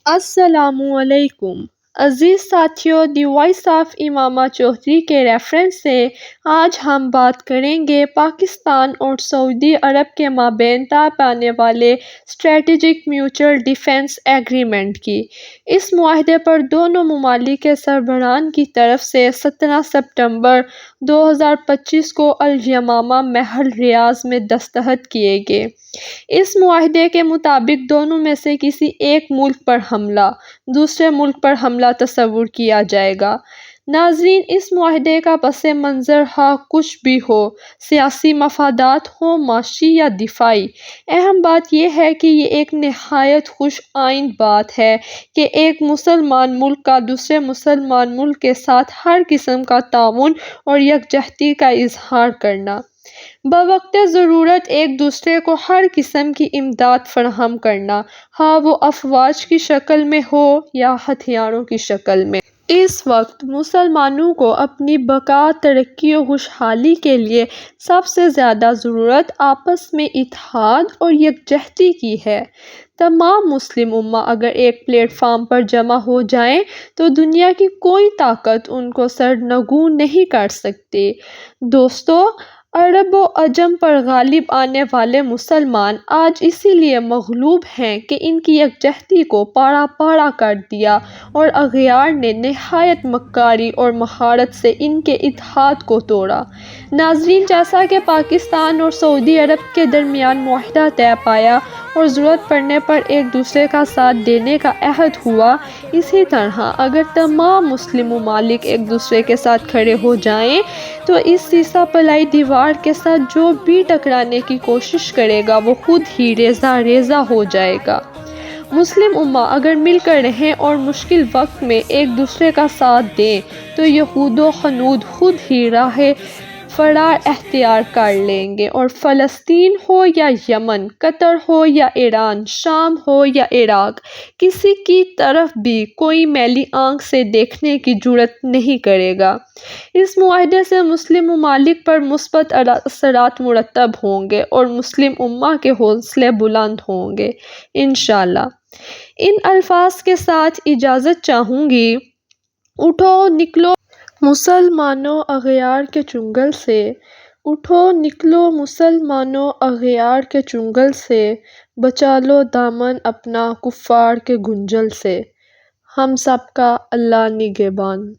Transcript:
السلام علیکم عزیز ساتھیو، دی وائس آف امامہ چودھری کے ریفرنس سے آج ہم بات کریں گے پاکستان اور سعودی عرب کے مابین طے پانے والے اسٹریٹجک میوچل ڈیفنس ایگریمنٹ کی۔ اس معاہدے پر دونوں ممالک کے سربراہان کی طرف سے 17 ستمبر 2025 کو الیمامہ محل ریاض میں دستخط کیے گئے۔ اس معاہدے کے مطابق دونوں میں سے کسی ایک ملک پر حملہ دوسرے ملک پر حملہ تصور کیا جائے گا۔ ناظرین، اس معاہدے کا پس منظر کچھ بھی ہو، سیاسی مفادات ہوں، معاشی یا دفاعی، اہم بات یہ ہے کہ یہ ایک نہایت خوش آئند بات ہے کہ ایک مسلمان ملک کا دوسرے مسلمان ملک کے ساتھ ہر قسم کا تعاون اور یکجہتی کا اظہار کرنا، بوقت ضرورت ایک دوسرے کو ہر قسم کی امداد فراہم کرنا، خواہ وہ افواج کی شکل میں ہو یا ہتھیاروں کی شکل میں۔ اس وقت مسلمانوں کو اپنی بقا، ترقی و خوشحالی کے لیے سب سے زیادہ ضرورت آپس میں اتحاد اور یکجہتی کی ہے۔ تمام مسلم امہ اگر ایک پلیٹ فارم پر جمع ہو جائیں تو دنیا کی کوئی طاقت ان کو سرنگوں نہیں کر سکتی۔ دوستو، عرب و عجم پر غالب آنے والے مسلمان آج اسی لیے مغلوب ہیں کہ ان کی یکجہتی کو پارہ پارہ کر دیا اور اغیار نے نہایت مکاری اور مہارت سے ان کے اتحاد کو توڑا۔ ناظرین، جیسا کہ پاکستان اور سعودی عرب کے درمیان معاہدہ طے پایا اور ضرورت پڑنے پر ایک دوسرے کا ساتھ دینے کا عہد ہوا، اسی طرح اگر تمام مسلم ممالک ایک دوسرے کے ساتھ کھڑے ہو جائیں تو اس سیسہ پلائی دیوار کے ساتھ جو بھی ٹکرانے کی کوشش کرے گا وہ خود ہی ریزہ ریزہ ہو جائے گا۔ مسلم امہ اگر مل کر رہیں اور مشکل وقت میں ایک دوسرے کا ساتھ دیں تو یہود و ہنود خود ہی راہ فرار اختیار کر لیں گے اور فلسطین ہو یا یمن، قطر ہو یا ایران، شام ہو یا عراق، کسی کی طرف بھی کوئی میلی آنکھ سے دیکھنے کی جرات نہیں کرے گا۔ اس معاہدے سے مسلم ممالک پر مثبت اثرات مرتب ہوں گے اور مسلم امہ کے حوصلے بلند ہوں گے انشاءاللہ۔ ان الفاظ کے ساتھ اجازت چاہوں گی۔ اٹھو نکلو مسلمانوں اغیار کے چنگل سے، اٹھو نکلو مسلمانوں اغیار کے چنگل سے، بچا لو دامن اپنا کفار کے گنجل سے۔ ہم سب کا اللہ نگہبان۔